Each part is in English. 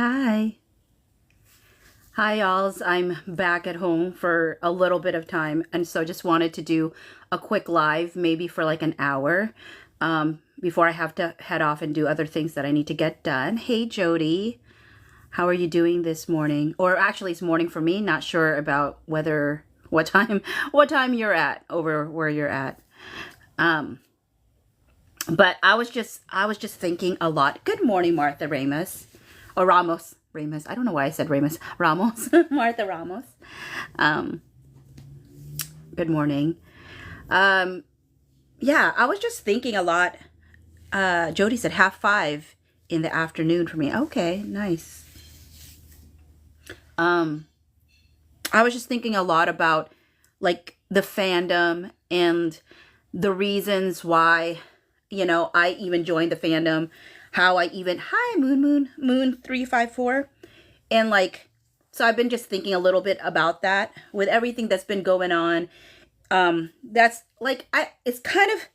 Hi. Hi, y'alls. I'm back at home for a little bit of time, and so just wanted to do a quick live, maybe for like an hour, before I have to head off and do other things that I need to get done. Hey, Jody. How are you doing this morning? Or actually, it's morning for me. Not sure about whether what time what time you're at over where you're at. Um, but I was just thinking a lot. Good morning, Martha Ramos. Or Ramos. Ramos. I don't know why I said Ramos. Ramos. Martha Ramos. Um, good morning. Um, yeah, I was just thinking a lot. Jody said 5:30 in the afternoon for me. Okay, nice. Um, I was just thinking a lot about like the fandom and the reasons why, I even joined the fandom, how I even, hi, Moon 354. And like, so I've been just thinking a little bit about that with everything that's been going on. That's like, it's kind of,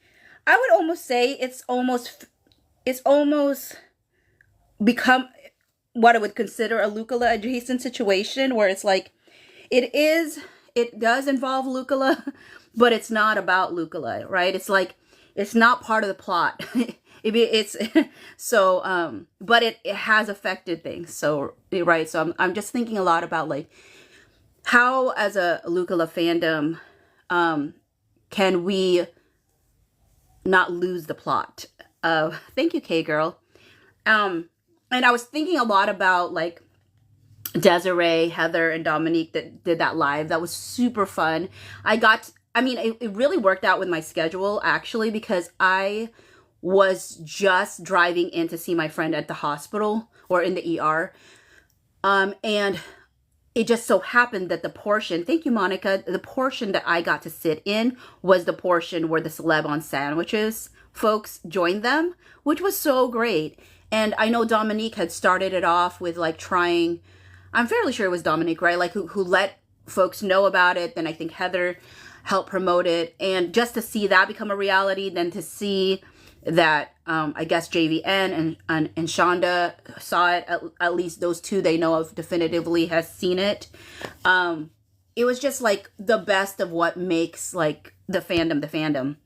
I would almost say it's almost become what I would consider a Lucala adjacent situation where it's like, it does involve Lucala, but it's not about Lucala, right? It's like, it's not part of the plot. It's so, but it has affected things. So, right. So I'm just thinking a lot about like how as a Lucala fandom, can we not lose the plot? Thank you, K girl. And I was thinking a lot about like Desiree, Heather, and Dominique that did that live. That was super fun. It really worked out with my schedule actually because I was just driving in to see my friend at the hospital or in the ER. And it just so happened that the portion, thank you, Monica, the portion that I got to sit in was the portion where the celeb on sandwiches folks joined them, which was so great. And I know Dominique had started it off with like trying, I'm fairly sure it was Dominique, right? Like who let folks know about it. Then I think Heather helped promote it. And just to see that become a reality, then to see that I guess JVN and Shonda saw it, at least those two they know of definitively has seen it. It was just like the best of what makes like the fandom the fandom.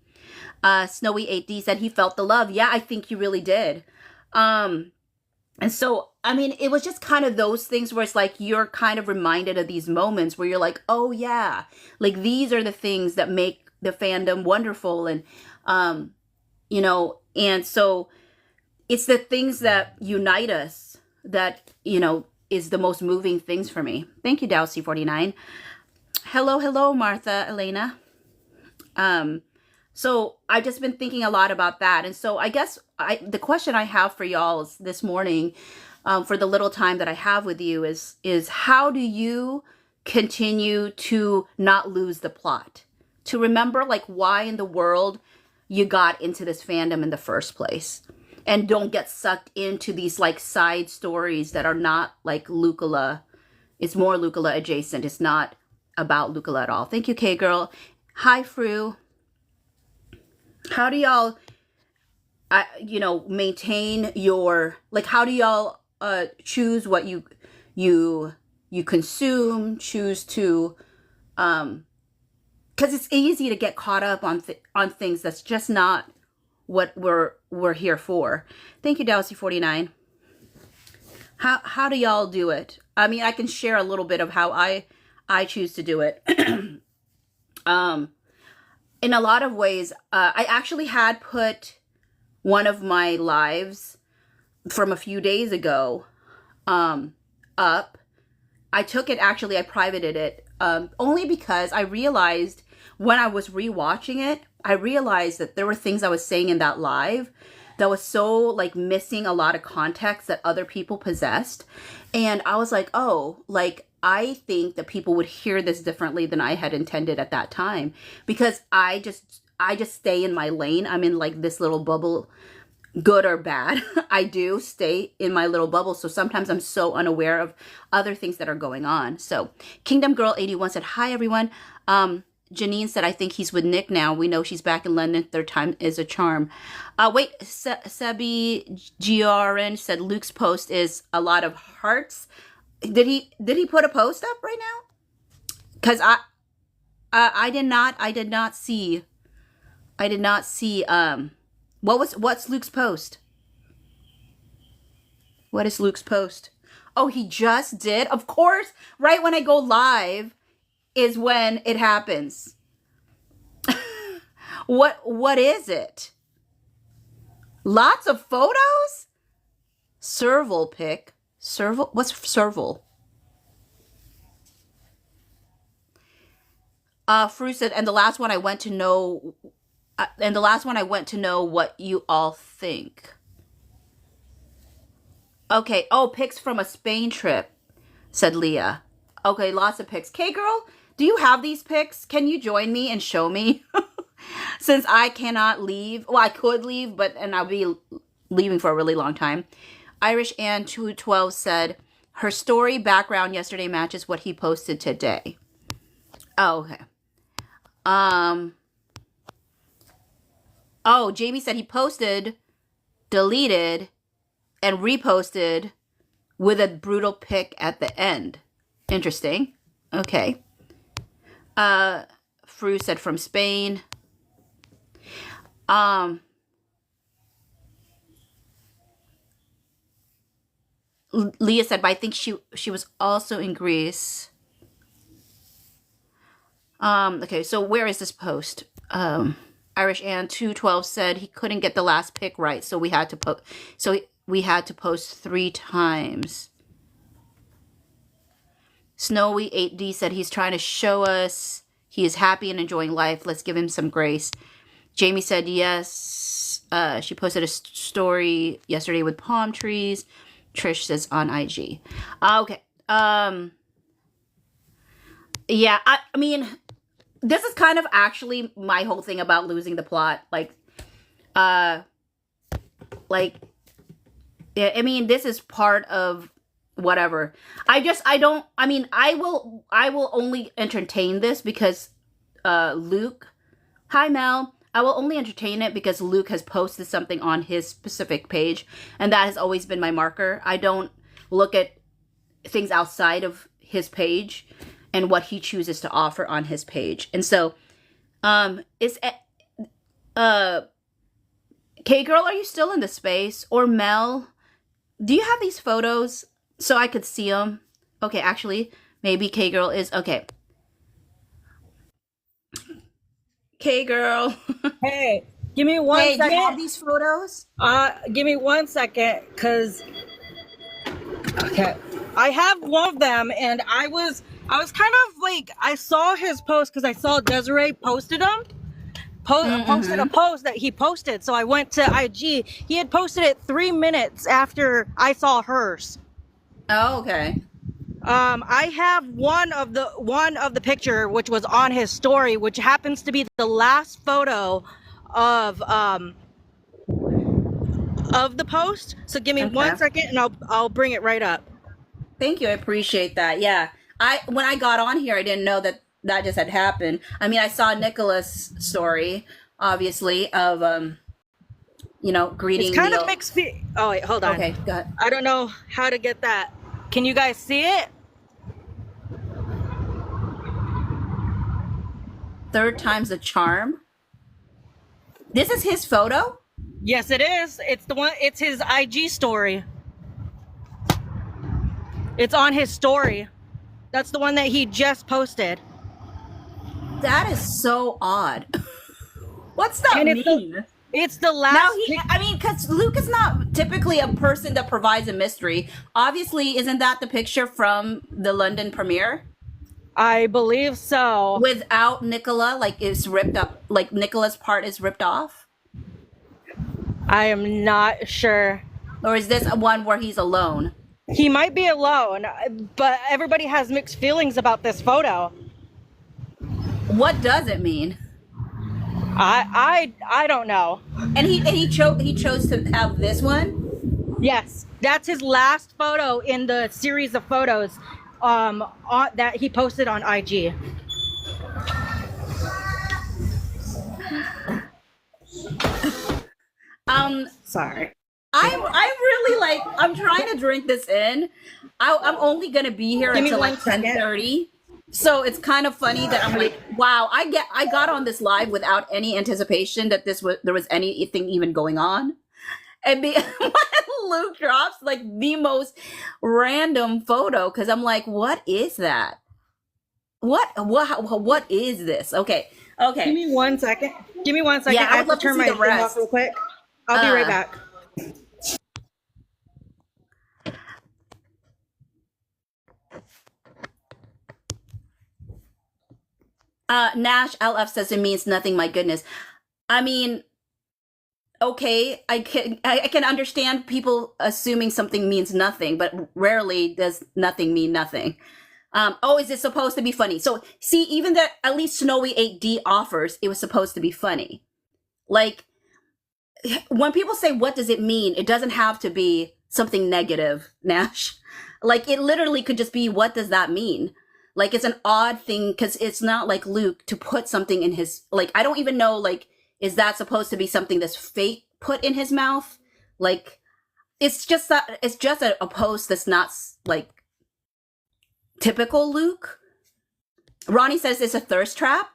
Snowy 8D said he felt the love. Yeah, I think he really did. And so, it was just kind of those things where it's like you're kind of reminded of these moments where you're like, oh yeah, like these are the things that make the fandom wonderful. And so it's the things that unite us that, is the most moving things for me. Thank you, Dowsy49. Hello, Martha, Elena. So I've just been thinking a lot about that. And so I guess the question I have for y'all is this morning, for the little time that I have with you is how do you continue to not lose the plot? To remember like why in the world you got into this fandom in the first place. And don't get sucked into these like side stories that are not like Lucala. It's more Lucala adjacent. It's not about Lucala at all. Thank you, K girl. Hi, Fru. How do y'all, maintain your, like, how do y'all choose what you consume, choose to, because it's easy to get caught up on things that's just not what we're here for. Thank you, Dowsy49. How do y'all do it? I can share a little bit of how I choose to do it. In a lot of ways, I actually had put one of my lives from a few days ago up. I took it, actually, I privated it, only because I realized when I was rewatching it, I realized that there were things I was saying in that live that was so like missing a lot of context that other people possessed. And I was like, oh, like, I think that people would hear this differently than I had intended at that time because I just stay in my lane. I'm in like this little bubble, good or bad. I do stay in my little bubble. So sometimes I'm so unaware of other things that are going on. So Kingdom Girl 81 said, hi, everyone. Janine said, I think he's with Nick now. We know she's back in London. Third time is a charm. Wait, Sebi GRN said Luke's post is a lot of hearts. Did he put a post up right now? Because I did not see what's Luke's post? What is Luke's post? Oh, he just did? Of course, right when I go live is when it happens. What is it? Lots of photos? Serval pic. Serval? What's serval? Fru said, and the last one I went to know what you all think. Okay. Oh, pics from a Spain trip, said Leah. Okay, lots of pics. K-Girl, do you have these pics? Can you join me and show me? Since I cannot leave. Well, I could leave, and I'll be leaving for a really long time. Irish Ann 212 said, her story background yesterday matches what he posted today. Oh, okay. Oh, Jamie said he posted, deleted, and reposted with a brutal pic at the end. Interesting. Okay. Fru said from Spain. Leah said, but I think she was also in Greece. Okay, so where is this post? Irish Ann 212 said he couldn't get the last pic right, so we had to post 3 times. Snowy 8D said he's trying to show us he is happy and enjoying life. Let's give him some grace. Jamie said yes. She posted a story yesterday with palm trees. Trish says on IG. Okay. Yeah, I mean, this is kind of actually my whole thing about losing the plot. I mean, this is part of whatever. I will only entertain this because Luke, hi Mel, I will only entertain it because Luke has posted something on his specific page, and that has always been my marker. I don't look at things outside of his page and what he chooses to offer on his page. And so, K-Girl, are you still in the space? Or Mel, do you have these photos so I could see them? Okay, actually, maybe K-Girl is, okay. K-Girl. Hey, give me one second. Do you have these photos? Give me 1 second, because okay, I have one of them, and I was kind of like, I saw his post because I saw Desiree posted them. Posted a post that he posted, so I went to IG. He had posted it 3 minutes after I saw hers. Oh, okay. I have one of the picture which was on his story, which happens to be the last photo of the post. So give me 1 second, and I'll bring it right up. Thank you. I appreciate that. Yeah. When I got on here, I didn't know that just had happened. I mean, I saw Nicholas' story, obviously, of greeting. It's kind of mixed. Oh wait, hold on. Okay, go ahead. I don't know how to get that. Can you guys see it? Third time's a charm. This is his photo? Yes, it is. It's the one. It's his IG story. It's on his story. That's the one that he just posted. That is so odd. What's that mean? It's the last. Now because Luke is not typically a person that provides a mystery. Obviously, isn't that the picture from the London premiere? I believe so. Without Nicola, it's ripped up, Nicola's part is ripped off? I am not sure. Or is this one where he's alone? He might be alone, but everybody has mixed feelings about this photo. What does it mean? I don't know. And he chose to have this one? Yes, that's his last photo in the series of photos that he posted on IG. Sorry. I'm really like, I'm trying to drink this in. I'm only gonna be here Give me until one like second. 10:30. So it's kind of funny that I'm like, wow, I got on this live without any anticipation that there was anything even going on. And when Luke drops like the most random photo, because I'm like, what is that? What is this? Okay. Give me 1 second. Give me 1 second. Yeah, I I would have to love to turn see my the thing off rest. real quick. I'll be right back. Nash LF says it means nothing. My goodness. I mean, okay, I can understand people assuming something means nothing, but rarely does nothing mean nothing. Oh, is it supposed to be funny? So see, even that at least Snowy 8D offers, it was supposed to be funny. Like when people say, what does it mean? It doesn't have to be something negative, Nash. Like it literally could just be, what does that mean? Like it's an odd thing because it's not like Luke to put something in his, like, I don't even know, like, is that supposed to be something that's fake put in his mouth? Like, it's just that, it's just a post that's not like typical Luke. Ronnie says it's a thirst trap.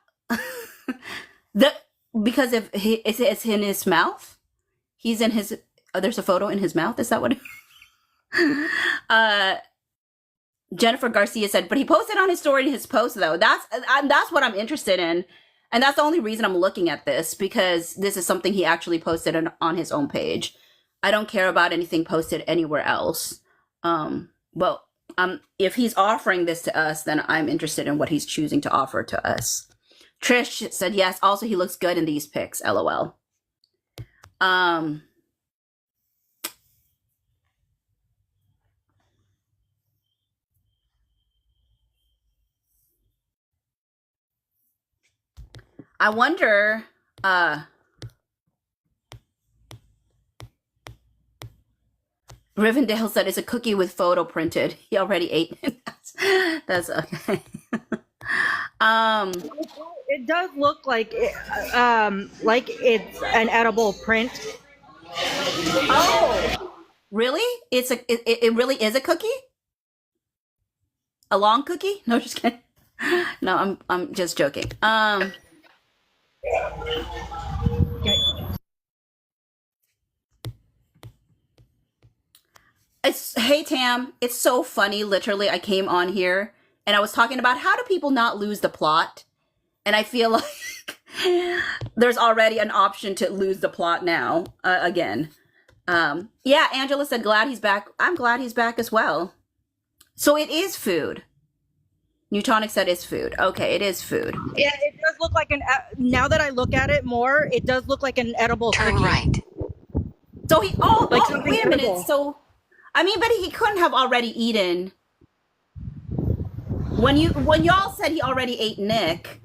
the Because if it's in his mouth, he's in his. There's a photo in his mouth. Is that what? Jennifer Garcia said, but he posted on his story his post though. That's what I'm interested in, and that's the only reason I'm looking at this because this is something he actually posted on his own page. I don't care about anything posted anywhere else. But if he's offering this to us, then I'm interested in what he's choosing to offer to us. Trish said yes. Also, he looks good in these pics. LOL. I wonder. Rivendell said it's a cookie with photo printed. He already ate it. That's okay. It does look like it's an edible print. Oh, really? It really is a cookie? A long cookie? No, just kidding. No, I'm just joking. Hey Tam, it's so funny. Literally, I came on here and I was talking about how do people not lose the plot, and I feel like there's already an option to lose the plot now again. Yeah, Angela said glad he's back. I'm glad he's back as well. So it is food. Newtonic said it's food. Okay, it is food. Yeah, it does look like now that I look at it more, it does look like an edible Turn cookie. right. So he Like something wait a minute. edible. So I mean, but he couldn't have already eaten when y'all said he already ate Nick.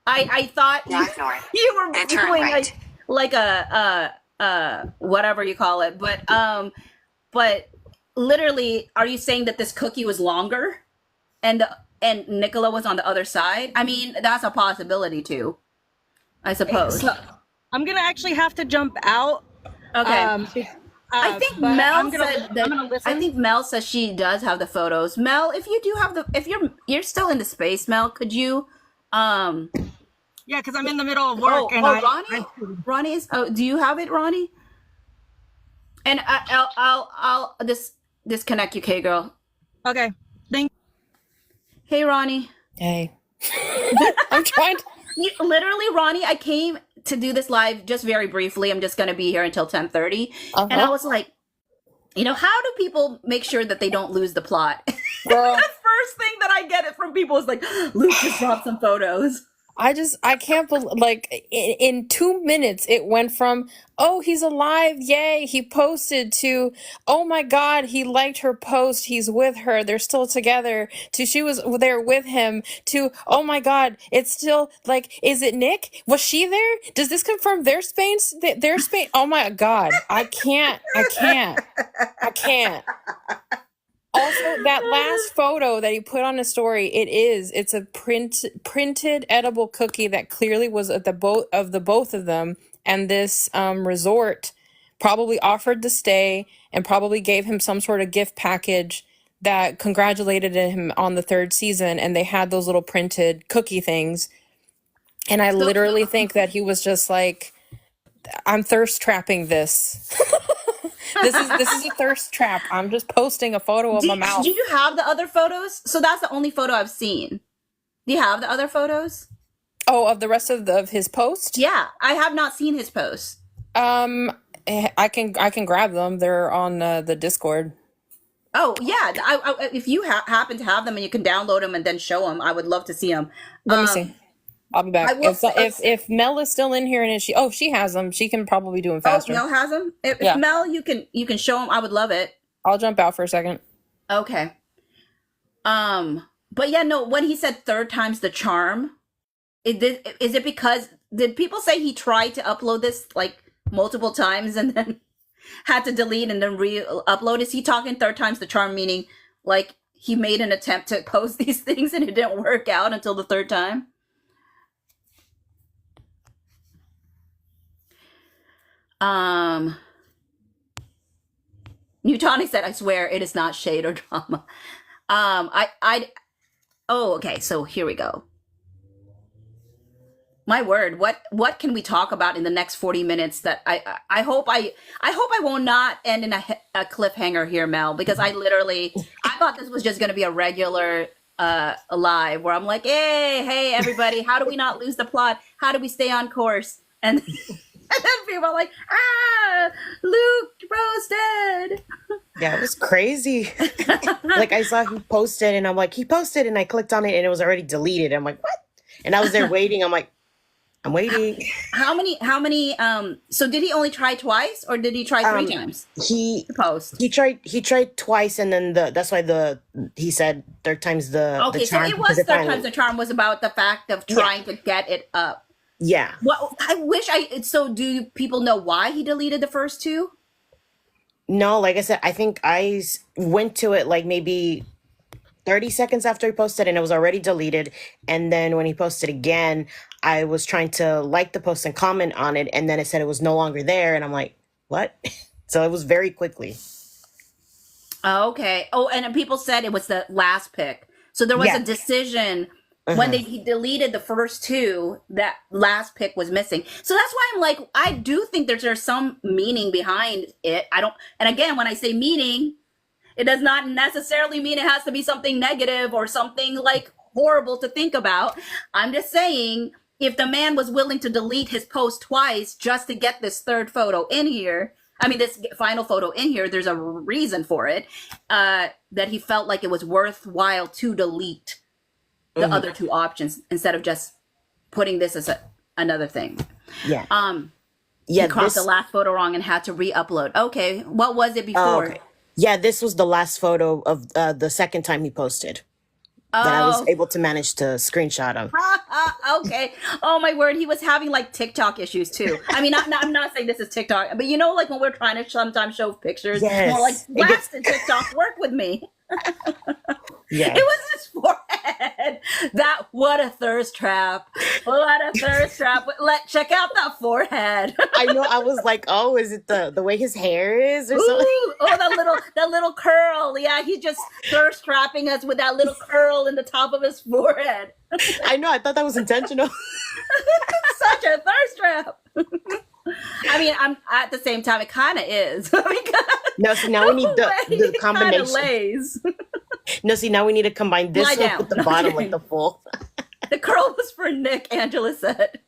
I thought Drive north. you were Then turn doing right. like a whatever you call it, but literally, are you saying that this cookie was longer and Nicola was on the other side? I mean, that's a possibility too, I suppose. So, I'm gonna actually have to jump out. Okay. I think but Mel I'm gonna said that. listen. I think Mel says she does have the photos. Mel, if you do have if you're still in the space, Mel, could you? Yeah, because I'm in the middle of work. Ronnie, Ronnie is. Oh, do you have it, Ronnie? And I'll disconnect you, K girl. Okay. Hey, Ronnie. Hey. I'm trying to... Literally, Ronnie, I came to do this live just very briefly. I'm just going to be here until 10:30. And I was like, how do people make sure that they don't lose the plot? Girl. The first thing that I get it from people is like, Luke just dropped some photos. I can't believe, like, in 2 minutes, it went from, oh, he's alive, yay, he posted, to, oh my God, he liked her post, he's with her, they're still together, to she was there with him, to, oh my God, it's still, like, is it Nick? Was she there? Does this confirm their space? Oh my God, I can't. Also, that last photo that he put on his story, it's a printed edible cookie that clearly was at the both of them, and this resort probably offered to stay and probably gave him some sort of gift package that congratulated him on the third season, and they had those little printed cookie things. And I literally think that he was just like, I'm thirst trapping this. This is a thirst trap. I'm just posting a photo of my mouth. Do you have the other photos? So that's the only photo I've seen. Do you have the other photos? Oh, of the rest of his post? Yeah, I have not seen his posts. I can grab them. They're on the Discord. Oh yeah, if you happen to have them and you can download them and then show them, I would love to see them. Let me see. I'll be back. will- If Mel is still in here and she has them, she can probably do them faster. Oh, Mel has them. If Yeah. Mel, you can show them. I would love it. I'll jump out for a second. Okay. But yeah, no. When he said third time's the charm, is it because did people say he tried to upload this like multiple times and then had to delete and then re-upload? Is he talking third time's the charm, meaning like he made an attempt to post these things and it didn't work out until the third time? Newtonic said, I swear it is not shade or drama. Oh, okay, so here we go. My word, what can we talk about in the next 40 minutes that I hope I will not end in a cliffhanger here, Mel, because I thought this was just going to be a regular live where I'm like, hey everybody, how do we not lose the plot? How do we stay on course? And and then people are like, Luke roasted. Yeah, it was crazy. Like I saw he posted and I'm like, he posted and I clicked on it and it was already deleted. I'm like, what? And I was there waiting. I'm like, I'm waiting. How many so did he only try twice or did he try 3 times? He to post. He tried twice and then that's why he said third time's the Okay, charm. so it was third time's the charm was about the fact of trying to get it up. Yeah. Well, I wish so do people know why he deleted the first 2? No, like I said, I think I went to it like maybe 30 seconds after he posted and it was already deleted. And then when he posted again, I was trying to like the post and comment on it. And then it said it was no longer there. And I'm like, what? So it was very quickly. Okay. Oh, and people said it was the last pick. So there was a decision when he deleted the first 2, that last pick was missing. So that's why I'm like, I do think there's some meaning behind it. And again, when I say meaning, it does not necessarily mean it has to be something negative or something like horrible to think about. I'm just saying, if the man was willing to delete his post twice just to get this third photo in here, this final photo in here, there's a reason for it, that he felt like it was worthwhile to delete the other 2 options instead of just putting this as another thing. Yeah. He crossed the last photo wrong and had to re-upload. Okay, what was it before? Oh, okay. Yeah, this was the last photo of the second time he posted that I was able to manage to screenshot him. Okay. Oh my word, he was having like TikTok issues too. I'm not saying this is TikTok, but like when we're trying to sometimes show pictures, Yes. more like blast the TikTok, work with me. Yeah. It was his forehead. What a thirst trap. What a thirst trap. Check out that forehead. I know. I was like, oh, is it the way his hair is or something? Ooh, oh, that little curl. Yeah, he's just thirst trapping us with that little curl in the top of his forehead. I know. I thought that was intentional. Such a thirst trap. I'm at the same time, it kind of is. No, so now we need the combination. Lays. No, see, now we need to combine this Lie one down. with the bottom, like the full. The curl was for Nick, Angela said.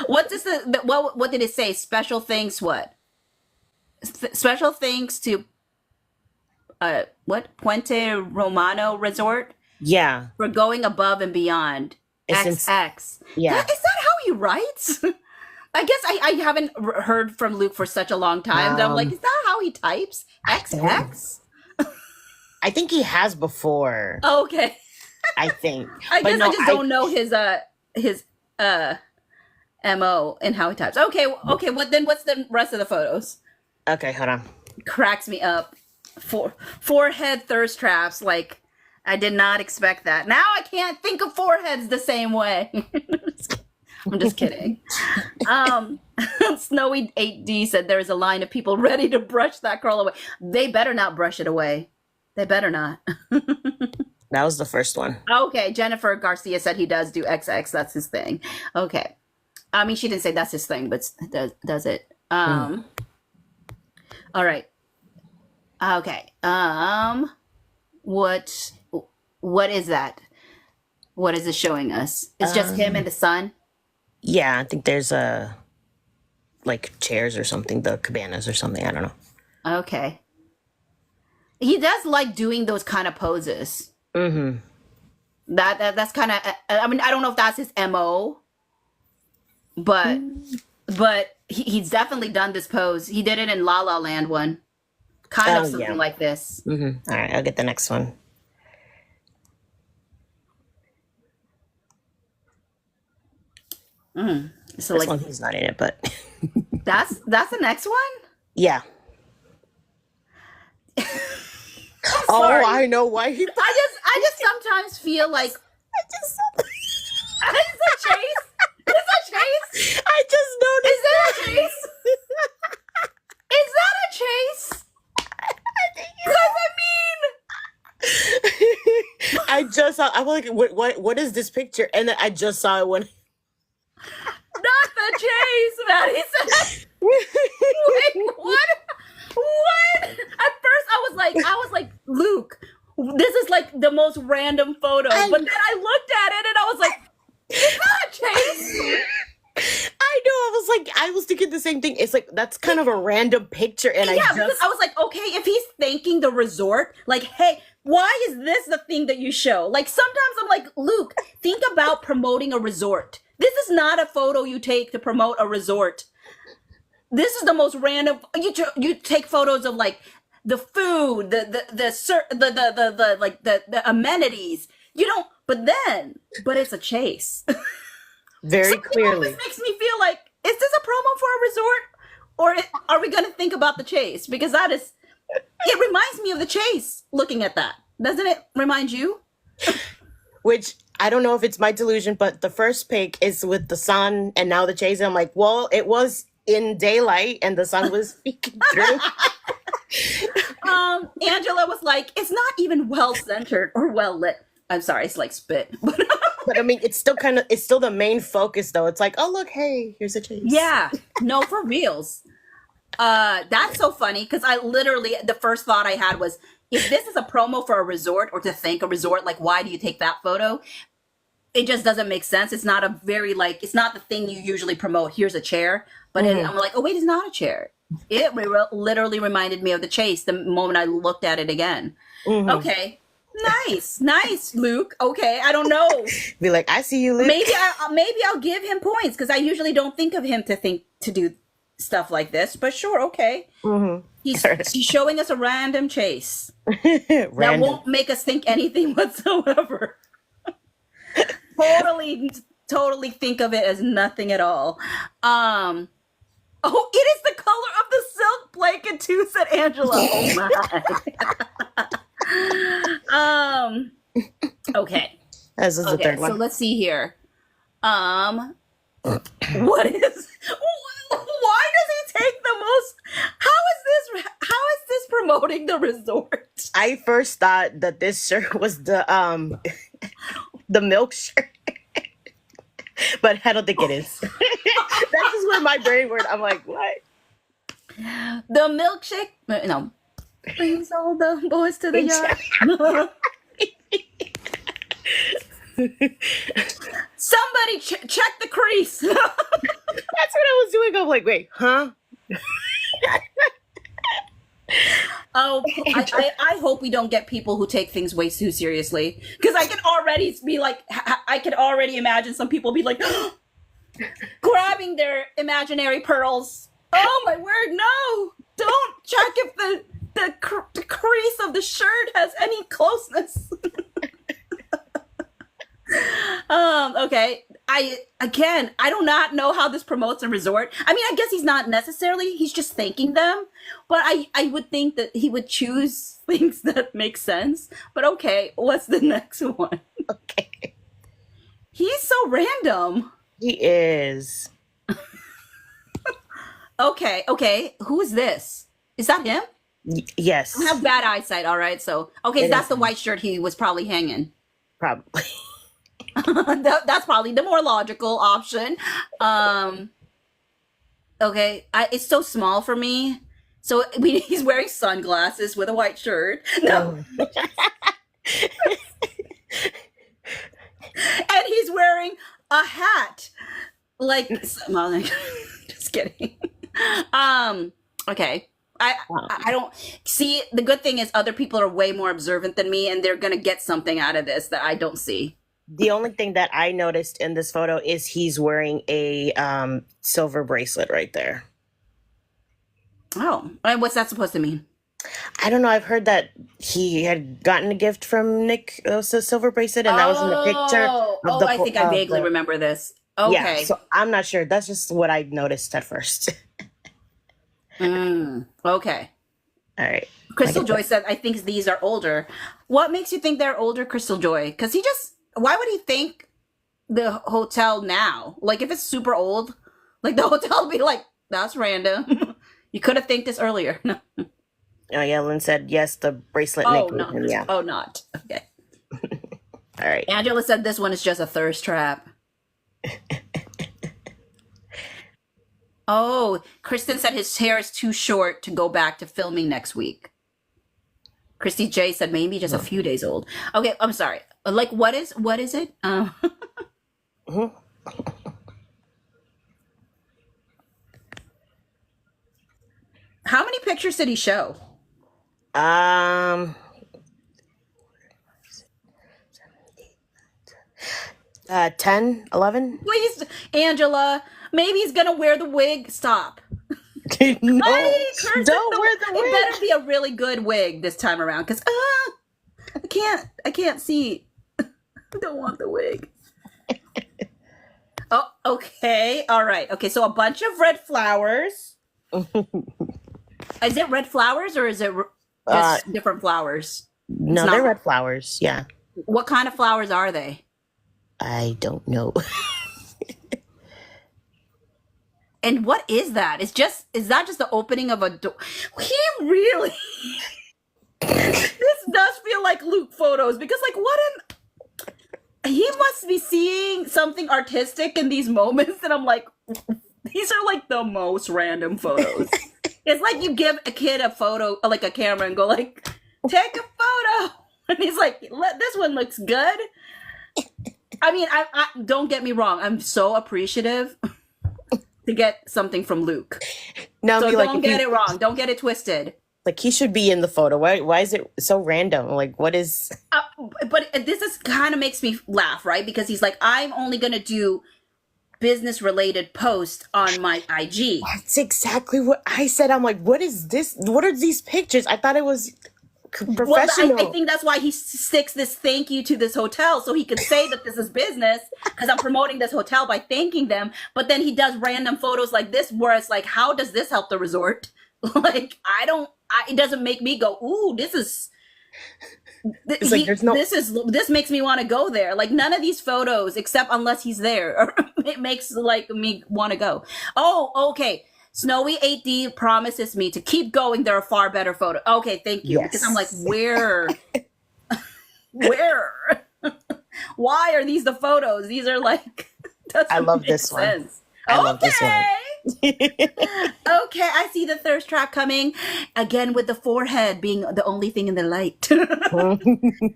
What did it say? Special thanks what? Special thanks to Puente Romano Resort? Yeah. For going above and beyond. XX. Yeah. Is that how he writes? I guess I haven't heard from Luke for such a long time. That I'm like, is that how he types? XX? I think he has before. Oh, okay. I think. I guess I just don't know his MO and how he types. Okay. What's the rest of the photos? Okay, hold on. Cracks me up. Forehead thirst traps. Like, I did not expect that. Now I can't think of foreheads the same way. I'm just kidding. Um, Snowy 8D said there is a line of people ready to brush that curl away. They better not brush it away. They better not. That was the first one. Okay, Jennifer Garcia said he does do XX. That's his thing. Okay. I mean, she didn't say that's his thing, but does it? All right. Okay. What is that? What is it showing us? It's just him and the sun. Yeah, I think there's like chairs or something, the cabanas or something. I don't know. Okay. He does like doing those kind of poses. Mm-hmm. That's kind of. I mean, I don't know if that's his MO, but he's definitely done this pose. He did it in La La Land one, kind of something like this. Mm-hmm. All right, I'll get the next one. So This like one he's not in it, but that's the next one. yeah. Oh, Sorry. I know why he. I just sometimes feel like is a chase. Is a chase? I just noticed. Is that a chase? Is that a chase? Because I just saw. I was like, what is this picture? And then I just saw it when. not the chase, Maddie said. Wait, what? What? At first, I was like, Luke, this is like the most random photo. But then I looked at it and I was like, is that a chase? I know. I was thinking the same thing. It's like that's kind of a random picture, and Because I was like, okay, if he's thanking the resort, like, hey, why is this the thing that you show? Like, sometimes I'm like, Luke, think about promoting a resort. This is not a photo you take to promote a resort. This is the most random. You take photos of like the food, the amenities. You don't. But it's a chase. very Something clearly. always makes me feel like, is this a promo for a resort, or are we going to think about the chase? Because it reminds me of the chase. Looking at that, doesn't it remind you? Which I don't know if it's my delusion, but the first pic is with the sun, and now the chase. I'm like, well, it was in daylight, and the sun was peeking through. Angela was like, it's not even well centered or well lit. I'm sorry, it's like spit. But I mean, it's still the main focus, though. It's like, oh look, hey, here's a chase. Yeah, no, for reals. That's so funny because I literally, the first thought I had was, if this is a promo for a resort or to thank a resort, like, why do you take that photo? It just doesn't make sense. It's not it's not the thing you usually promote. Here's a chair. But I'm like, oh, wait, it's not a chair. It literally reminded me of the chase the moment I looked at it again. Mm-hmm. Okay. Nice, Luke. Okay, I don't know. Be like, I see you, Luke. Maybe I'll give him points because I usually don't think of him to do stuff like this. But sure, okay. Mm-hmm. He's showing us a random chase that won't make us think anything whatsoever. Totally think of it as nothing at all. Oh, it is the color of the silk blanket too, said Angela. Oh my. Okay. This is the third one. So let's see here. What is? Why does he take the most? How is this promoting the resort? I first thought that this shirt was the milk shirt. But I don't think it is. That's just where my brain went. I'm like, what? The milkshake? No. Brings all the boys to the yard. Somebody check the crease. That's what I was doing. I'm like, wait, huh? Oh, I hope we don't get people who take things way too seriously. Because I can already be like, I can already imagine some people be like, grabbing their imaginary pearls. Oh my word, no! Don't check if the crease of the shirt has any closeness. Okay. I do not know how this promotes a resort. I mean, I guess he's just thanking them, but I would think that he would choose things that make sense. But okay, what's the next one? Okay. He's so random. He is. Okay. Who is this? Is that him? Yes. I have bad eyesight, all right. So, okay, It that's is the him. white shirt he was probably hanging. Probably. That's probably the more logical option. Okay, it's so small for me. So he's wearing sunglasses with a white shirt. No, Oh. and he's wearing a hat. Like, well, just kidding. Okay. I don't see. The good thing is other people are way more observant than me, and they're gonna get something out of this that I don't see. The only thing that I noticed in this photo is he's wearing a silver bracelet right there. Oh, and what's that supposed to mean? I don't know. I've heard that he had gotten a gift from Nick, a silver bracelet, and that was in the picture of the. I think I vaguely remember this. Yeah, Okay. so I'm not sure. That's just what I noticed at first. Okay. All right. Crystal Joy said, I think these are older. What makes you think they're older, Crystal Joy? Because why would he think the hotel now? Like, if it's super old, like the hotel would be like, that's random. You could have think this earlier. No. Oh, yeah, Lynn said yes, the bracelet Oh, Nick gave no. him, yeah. Oh, not. Okay. All right. Angela said this one is just a thirst trap. Oh, Kristen said his hair is too short to go back to filming next week. Christy J said maybe just a few days old. Okay, I'm sorry. Like, what is it? Mhm. How many pictures did he show? 10, 11? Please, Angela. Maybe he's gonna wear the wig. Stop. No, Hey, Kirsten, don't wear the It wig. better be a really good wig this time around, because I can't see. I don't want the wig. Oh, okay, all right, okay. So a bunch of red flowers. Is it red flowers or is it just different flowers? No, not- they're red flowers. Yeah. What kind of flowers are they? I don't know. And what is that? Is that just the opening of a door? He really. This does feel like Luke photos because, like, he must be seeing something artistic in these moments, and I'm like, these are like the most random photos. It's like you give a kid a photo, like a camera, and go like, take a photo, and he's like, this one looks good. I mean, I don't get me wrong, I'm so appreciative to get something from Luke. No, So like, don't get it wrong. Don't get it twisted. like he should be in the photo. Why is it so random? Like, what is? But this is kind of makes me laugh, right? Because he's like, I'm only gonna do business related posts on my IG. That's exactly what I said. I'm like, what is this? What are these pictures? I thought it was professional. Well, I think that's why he sticks this thank you to this hotel, so he could say that this is business because I'm promoting this hotel by thanking them. But then he does random photos like this, where it's like, how does this help the resort? Like, it doesn't make me go, ooh, this is. It's like there's no. This makes me want to go there. Like, none of these photos, except unless he's there, it makes like me want to go. Oh, okay. Snowy 8D promises me to keep going. There are far better photos. Okay, thank you. Yes. Because I'm like, where? Why are these the photos? These are like. I love this one. I love this one. Okay, I see the thirst trap coming again with the forehead being the only thing in the light.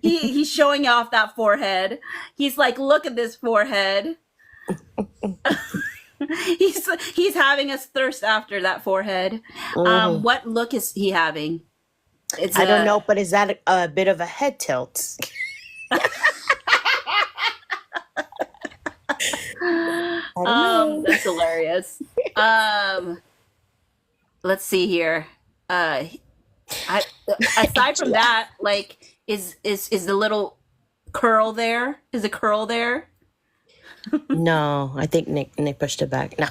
He's showing off that forehead. He's like, look at this forehead. He's having us thirst after that forehead. What look is he having? I don't know, but is that a bit of a head tilt? That's hilarious. Let's see here. Aside from that, like, is the little curl there? Is a curl there? No, I think Nick pushed it back. No.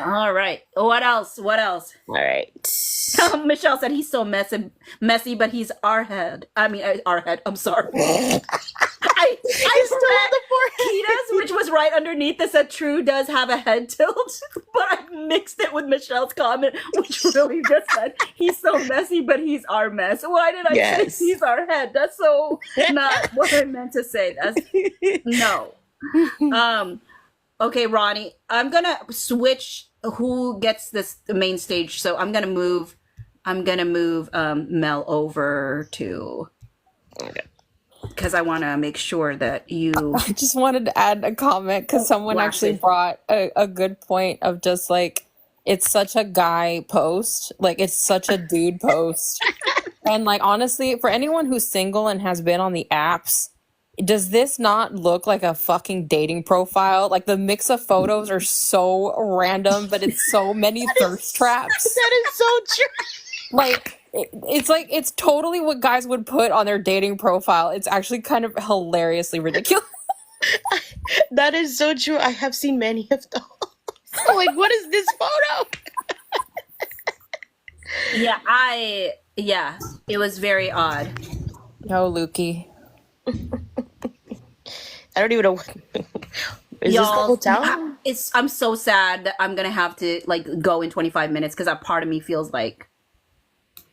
All right. What else? All right. Michelle said he's so messy, but he's our head. I mean, our head. I'm sorry. I I It's still on the forehead. Kita's, which was right underneath that said True does have a head tilt, but I mixed it with Michelle's comment, which really just said he's so messy, but he's our mess. Why did I Yes. say he's our head? That's so not what I meant to say. That's no. Okay, Ronnie, I'm gonna switch who gets the main stage. So I'm gonna move Mel over to, because I want to make sure that you. I just wanted to add a comment because someone actually brought a good point of just like, it's such a guy post. Like, it's such a dude post. And like, honestly, for anyone who's single and has been on the apps, does this not look like a fucking dating profile? Like, the mix of photos are so random, but it's so many thirst traps. That is so true. Like, it's totally what guys would put on their dating profile. It's actually kind of hilariously ridiculous. That is so true. I have seen many of those. I'm like, what is this photo? Yeah, it was very odd. No, Lukey. I don't even know. Is this the hotel? I'm so sad that I'm gonna have to like go in 25 minutes because a part of me feels like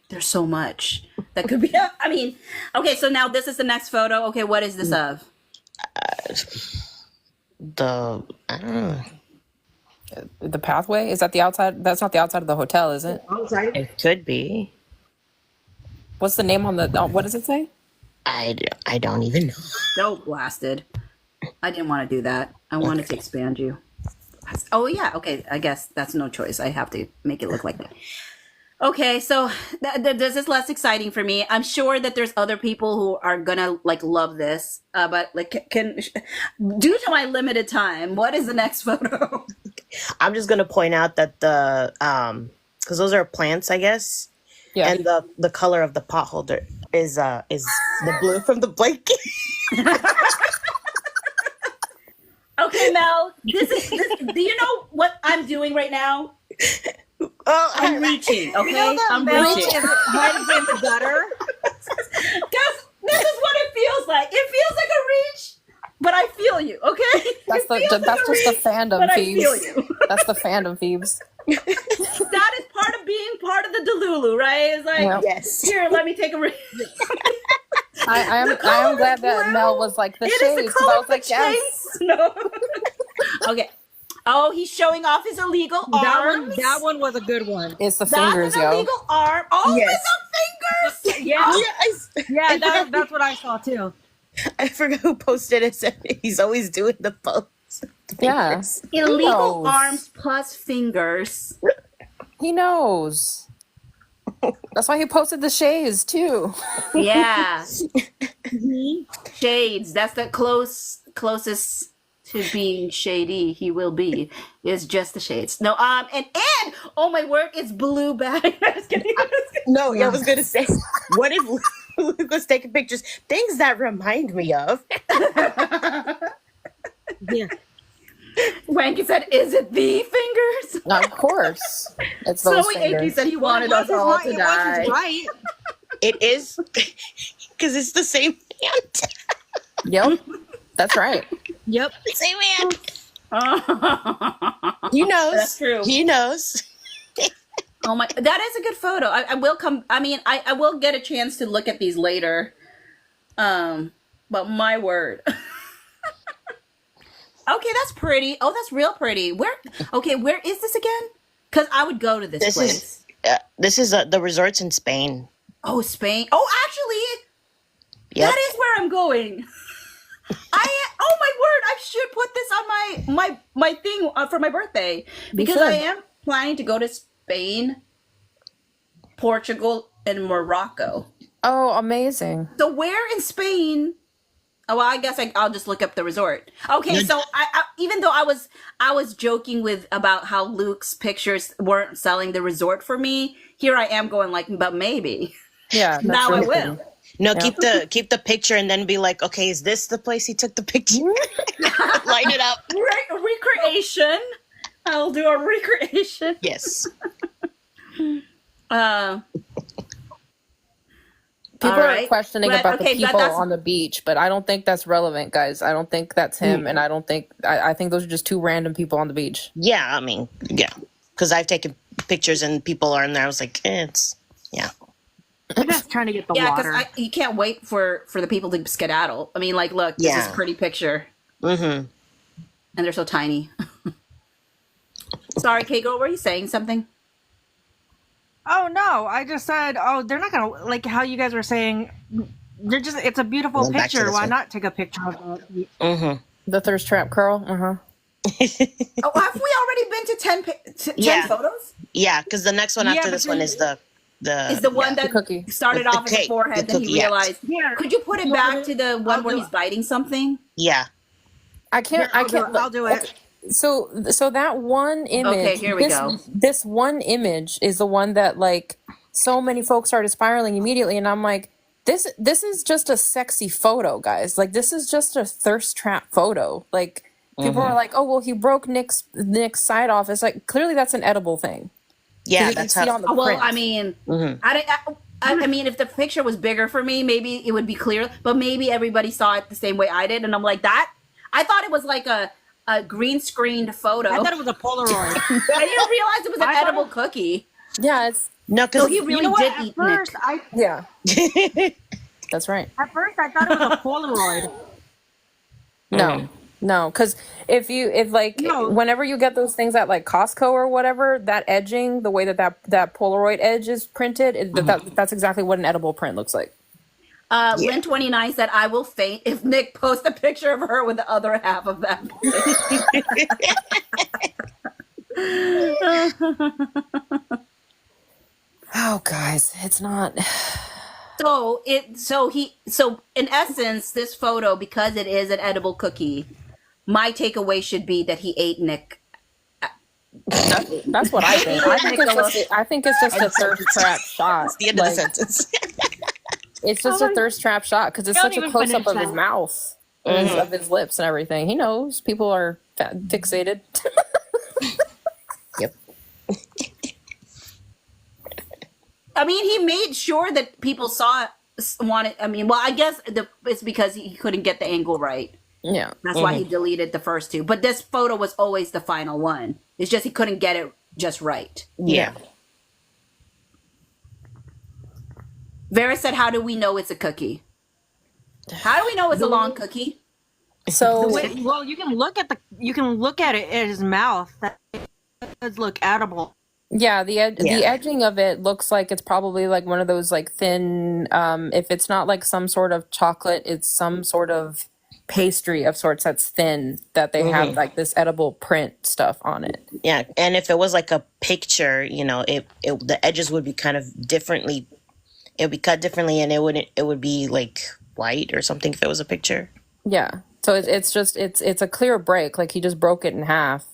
there's so much that could be. I mean, okay, so now this is the next photo. Okay, what is this of? I don't know. The pathway? Is that the outside? That's not the outside of the hotel, is it? It could be. What's the name on the? What does it say? I don't even know. So blasted. I didn't want to do that. I wanted to expand you. Oh yeah, okay. I guess that's no choice. I have to make it look like that. Okay, so this is less exciting for me. I'm sure that there's other people who are gonna like love this, but like, due to my limited time, what is the next photo? I'm just gonna point out that the because those are plants, I guess. Yeah. And the color of the pot holder is the blue from the blanket. Okay, Mel, this. Do you know what I'm doing right now? Oh, I'm reaching. Okay, You know that I'm Mel reaching. is head is in the gutter. This is what it feels like. It feels like a reach, but I feel you. Okay, That's just the fandom but I thieves. feel you. That's the fandom thieves. That is part of being part of the Delulu, right? It's like, Yeah. yes. here, let me take a reach. I am glad that Mel was like the It is shades. the 'Cause I color was of like, the yes. chase. No. Okay. Oh, he's showing off his illegal arms. That one was a good one. It's the That's fingers, an yo. illegal arm. Oh, Yes. with the fingers. Yeah, Yes. yeah, that's what I saw too. I forgot who posted it. Said he's always doing the pose. Yeah. Illegal knows? arms plus fingers. He knows. That's why he posted the shades too. Yeah. Shades. That's the closest to being shady he will be. Is just the shades. No, and oh my word, it's blue bag. I'm just kidding. No, I was gonna say, what if Luke was taking pictures? Things that remind me of. Yeah. Wanky said, "Is it the fingers?" Of course. It's those Zoe Akey fingers. said he wanted us all to die. Right. It is because it's the same hand. Yep. That's right. Yep. Same hand. Oh. He knows. That's true. He knows. Oh my, that is a good photo. I will come. I mean, I will get a chance to look at these later. But my word. Okay, that's pretty. Oh, that's real pretty. Where is this again? Because I would go to this place. This is the resorts in Spain. Oh, Spain. Oh, actually, Yep. that is where I'm going. Oh my word! I should put this on my thing for my birthday because should. I am planning to go to Spain, Portugal, and Morocco. Oh, amazing. So where in Spain? Oh, well, I guess I'll just look up the resort. Okay, so I even though I was joking about how Luke's pictures weren't selling the resort for me, here I am going like, but maybe. Yeah. That's Now I really will. pretty. No, Yeah. keep the picture and then be like, okay, is this the place he took the picture? Line it up. Recreation. I'll do a recreation. Yes. People All are right. questioning But about the okay, people that's on the beach, but I don't think that's relevant, guys. I don't think that's him, and I think those are just two random people on the beach. Yeah, I mean, yeah, because I've taken pictures and people are in there. I was like, it's yeah. They're just trying to get the yeah, because water. you can't wait for the people to skedaddle. I mean, like, look, this is a Yeah. pretty picture, Mm-hmm. and they're so tiny. Sorry, Kate, were you saying something? Oh no, I just said, oh, they're not gonna like how you guys were saying. They're just, it's a beautiful Going back to picture. this Why one. not take a picture of it? Mm-hmm. The thirst trap curl. Oh, have we already been to 10 Yeah. photos? Yeah, because the next one Yeah, after but this one then- is the Is the one yeah. that cookie. started The off as a cake, forehead, the then he cookie, yes. realized. Here, Could you put it you want back me to to- the one I'll where do he's it. biting something? Yeah. I can't. I can't. I'll do it. Okay. So that one image. Okay, here we go. This one image is the one that like so many folks started spiraling immediately, and I'm like, this is just a sexy photo, guys. Like this is just a thirst trap photo. Like people are like, oh well, he broke Nick's side off. It's like clearly that's an edible thing. Yeah, You can that's see how. on the Well, print. I mean, Mhm. I mean, if the picture was bigger for me, maybe it would be clear. But maybe everybody saw it the same way I did, and I'm like that. I thought it was like a green screened photo. I thought it was a Polaroid. I didn't realize it was an I thought edible it- cookie. Yeah, it's No, So because he really You know what? did At eat first, Nick. yeah. That's right. I thought it was a Polaroid. No, no, because if No. whenever you get those things at like Costco or whatever, that edging, the way that Polaroid edge is printed, that's exactly what an edible print looks like. Lynn29 said, "I will faint if Nick posts a picture of her with the other half of that." Oh, guys, it's not. So in essence, this photo, because it is an edible cookie, my takeaway should be that he ate Nick. That's what I think. I think it's just a thirst trap shot. the end of the Like, sentence. it's just a thirst trap shot because it's Don't such a even close up finish of his that. mouth, and of his lips and everything. He knows people are fixated. Yep. I mean, he made sure that people saw it, wanted. I mean, well, I guess it's because he couldn't get the angle right. Yeah. That's why he deleted the first two. But this photo was always the final one. It's just he couldn't get it just right. Yeah. Vera said, "How do we know it's a cookie? How do we know it's a long cookie?" So Well, you can look at it in his mouth. That does look edible. yeah, the Yeah. edging of it looks like it's probably like one of those like thin. If it's not like some sort of chocolate, it's some sort of pastry of sorts that's thin that they have like this edible print stuff on it. Yeah, and if it was like a picture, it the edges would be kind of differently. It would be cut differently, and it would be like white or something if it was a picture. Yeah. So it's a clear break. Like he just broke it in half.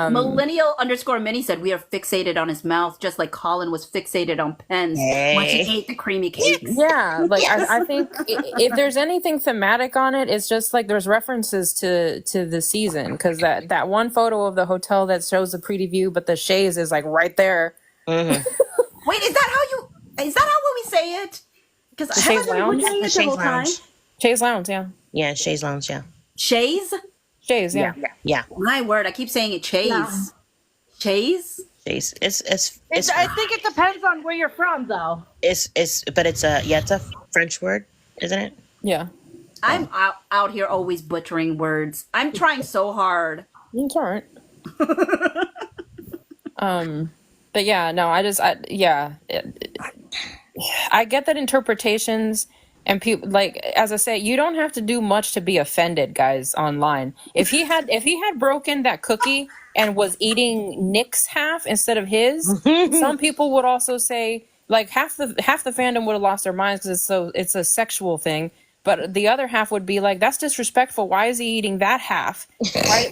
Millennial_mini said, "We are fixated on his mouth, just like Colin was fixated on pens once he Hey. ate the creamy cakes." Yeah, like I think if there's anything thematic on it, it's just like there's references to the season because that one photo of the hotel that shows the pretty view, but the chaise is like right there. Wait, is that how we say it? Because I Chaise haven't been Lounge? saying The it the whole Chaise time. Lounge. Chaise Lounge, yeah. Yeah, Shay's Lounge. Yeah. Chaise? Chaise, yeah. Yeah. My word, I keep saying it. Chase. Yeah. Chase? Shay's. It's I think it depends on where you're from, though. but it's a French word, isn't it? Yeah. I'm out here always butchering words. I'm trying so hard. It's all right. But yeah, no, I get that interpretations and people like as I say, you don't have to do much to be offended, guys, online. If he had broken that cookie and was eating Nick's half instead of his, some people would also say like half the fandom would have lost their minds because it's a sexual thing. But the other half would be like, that's disrespectful. Why is he eating that half?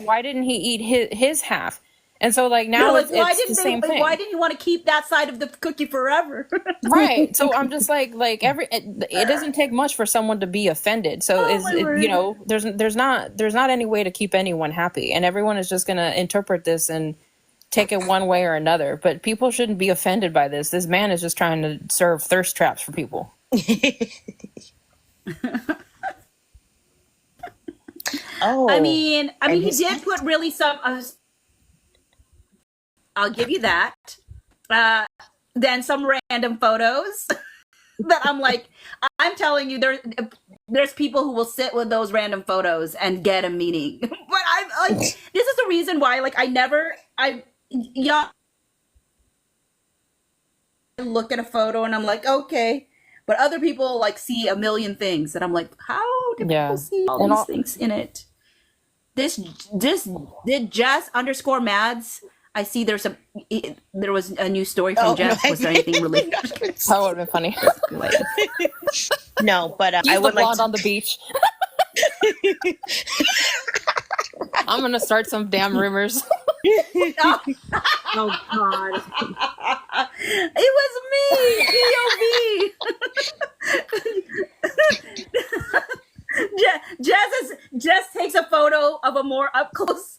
Why didn't he eat his half? And so like now No, it's the same thing. Why didn't you want to keep that side of the cookie forever? Right. So I'm just like it doesn't take much for someone to be offended. So there's not any way to keep anyone happy, and everyone is just gonna interpret this and take it one way or another. But people shouldn't be offended by this. This man is just trying to serve thirst traps for people. Oh, I and mean, he he's did put really some. I'll give you that. Uh, then some random photos that I'm like, I'm telling you, there's people who will sit with those random photos and get a meaning. But I'm like, this is the reason why, like, yeah, I look at a photo and I'm like, okay. But other people like see a million things, and I'm like, how do people Yeah. see all And these all, things in it? This did Jess underscore Mads. I see there was a new story from oh no, Jess. Was there anything related? that would have been funny. no, but I He's the would like blonde to. on the beach. I'm gonna start some damn rumors. Oh, Oh God. it was me, POV. Jess takes a photo of a more up close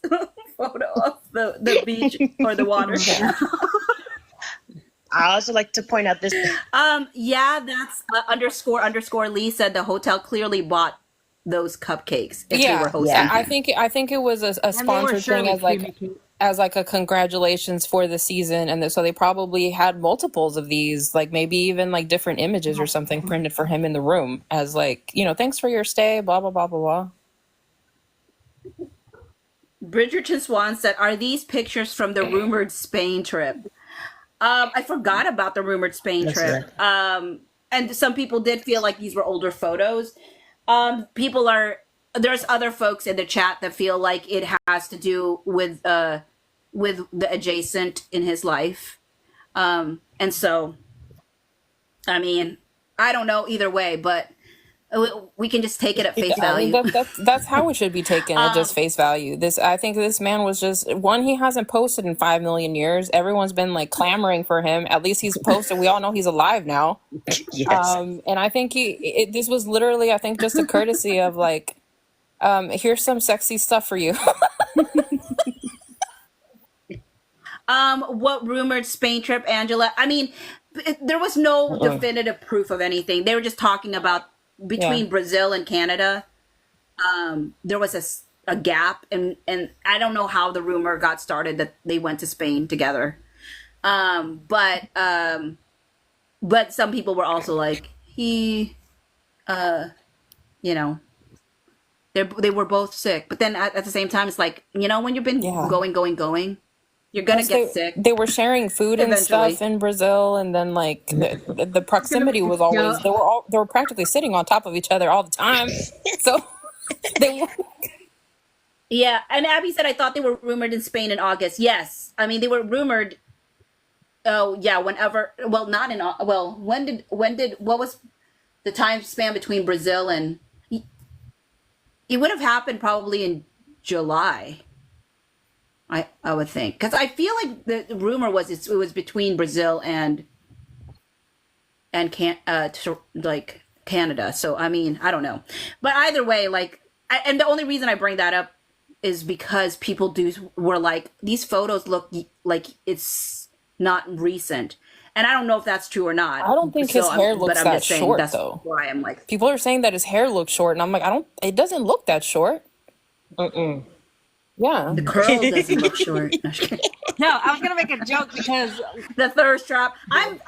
photo of the beach or the water. I also like to point out this. Yeah, that's underscore Lee said the hotel clearly bought those cupcakes if they were Yeah, hosting Yeah, I him. think it was a And they were sponsored thing surely creamy cute. as like a congratulations for the season, and so they probably had multiples of these, like maybe even like different images or something printed for him in the room as like, thanks for your stay, blah blah blah blah blah. Bridgerton Swan said, "Are these pictures from the rumored Spain trip?" I forgot about the rumored Spain that's trip. it. And some people did feel like these were older photos. There's other folks in the chat that feel like it has to do with the adjacent in his life. And so, I mean, I don't know either way, but we can just take it at face I mean value. that's how it should be taken at just face value. I think this man was just one. He hasn't posted in 5 million years. Everyone's been like clamoring for him. At least he's posted. We all know he's alive now. Yes. And I think this was literally, I think, just a courtesy of like, here's some sexy stuff for you. What rumored Spain trip, Angela? I mean, there was no definitive proof of anything. They were just talking about between Yeah. Brazil and Canada. There was a gap, and I don't know how the rumor got started that they went to Spain together. But some people were also like you know, they were both sick. But then at the same time, it's like, when you've been Yeah. going, you're gonna Plus get sick they were sharing food and eventually. stuff in Brazil, and then like the proximity was always, they were practically sitting on top of each other all the time. So they were, Yeah, and Abby said I thought they were rumored in Spain in August. Yes, I mean they were rumored. Oh yeah, whenever. Well, not in. Well, when did what was the time span between Brazil and? It would have happened probably in July. I would think, because I feel like the rumor was it was between Brazil and like Canada. So I mean, I don't know, but either way, like, and the only reason I bring that up is because people were like, these photos look like it's not recent, and I don't know if that's true or not. I don't think his hair looks but I'm that just saying short that's though. why I'm like, People are saying that his hair looks short, and I'm like, it doesn't look that short. Yeah. the curl doesn't look short. No, just kidding. No, I was gonna make a joke because The thirst trap. I'm.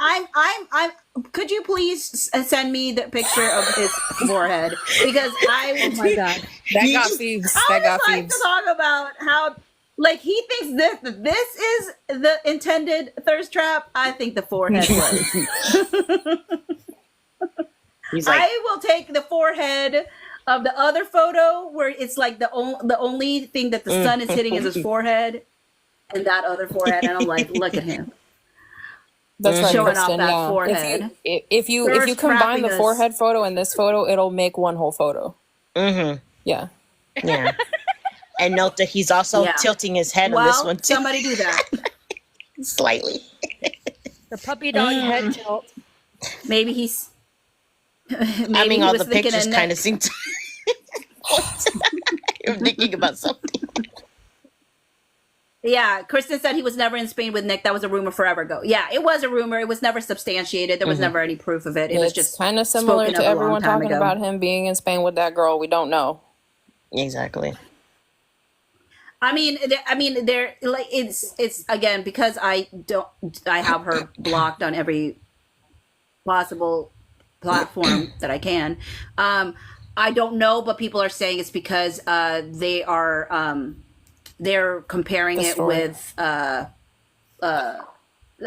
Could you please send me the picture of his forehead, because oh my God. That got feeds. I That got just like feeds. to talk about how, like, he thinks this is the intended thirst trap. I think the forehead was. He's like, I will take the forehead of the other photo where it's like the only thing that the sun is hitting is his forehead, and that other forehead, and I'm like, look at him. That's right, Showing off Kristen. that Yeah. forehead. If you Thirst combine the trapping us. forehead photo and this photo, it'll make one whole photo. Yeah. yeah. And note that he's also Yeah. tilting his head on this Well, one too, somebody do that. slightly. the puppy dog head tilt. Maybe he's. Maybe I mean, he all was the thinking pictures of kind of seem to. I'm thinking about something. Yeah, Kristen said he was never in Spain with Nick. That was a rumor forever ago. Yeah, it was a rumor. It was never substantiated. There was never any proof of it. It was It's just kind of similar spoken to of a long everyone time talking ago. about him being in Spain with that girl. We don't know. Exactly. There like it's again because I have her blocked on every possible platform that I can. I don't know, but people are saying it's because they're comparing The it story. with a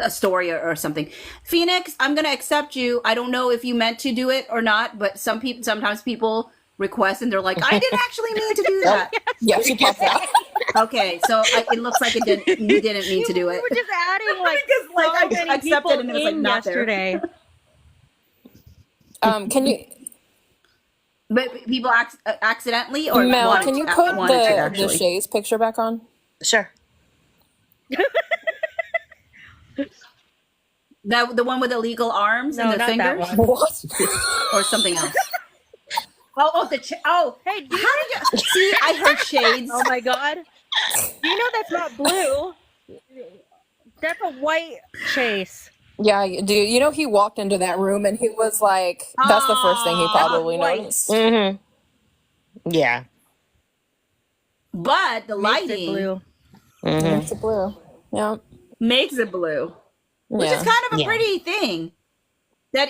story or something. Phoenix, I'm gonna accept you. I don't know if you meant to do it or not, but sometimes people request and they're like, I didn't actually mean to do that. Yeah, she popped out. Okay, so it looks like you didn't mean to do We it. were just adding like Because, like, so I many accepted people and it was, like, in not there. yesterday. Can you, But people accidentally or Mel? wanted Can you to, put wanted to the actually. Shays picture back on? Sure. The one with illegal arms No, and the not that fingers, one. What? or something else. Hey, do you How did you see? I heard shades. Oh my god. Do you know that's not blue? That's a white Chase. Yeah, dude. You know, he walked into that room and he was like, "That's the first thing he probably White. noticed." Yeah. But the Makes it lighting blue. It's a blue. Yeah. makes it blue, which is Yeah. kind of a Yeah. pretty thing. That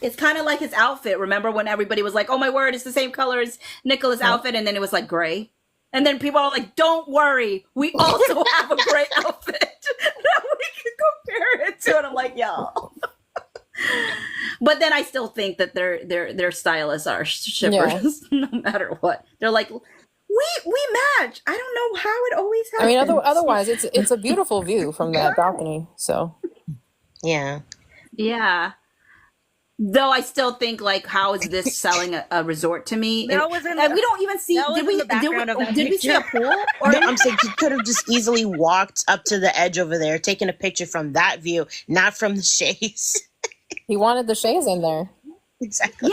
it's kind of like his outfit. Remember when everybody was like, "Oh my word, it's the same color as Nicola's outfit," and then it was like gray. And then people are like, "Don't worry, we also have a gray outfit that we can compare it to." And I'm like, "Yo." But then I still think that their stylists are shippers, no matter what. They're like, we match. I don't know how it always I mean, happens. otherwise, it's a beautiful view from that balcony. So Yeah. Yeah. Though I still think, like, how is this selling a resort to me? That was in And we don't even see. that was Did in we? the background of that Did we see a picture. pool? Or No, I'm saying he could have just easily walked up to the edge over there, taken a picture from that view, not from the shades. he wanted the Shays in there. Exactly.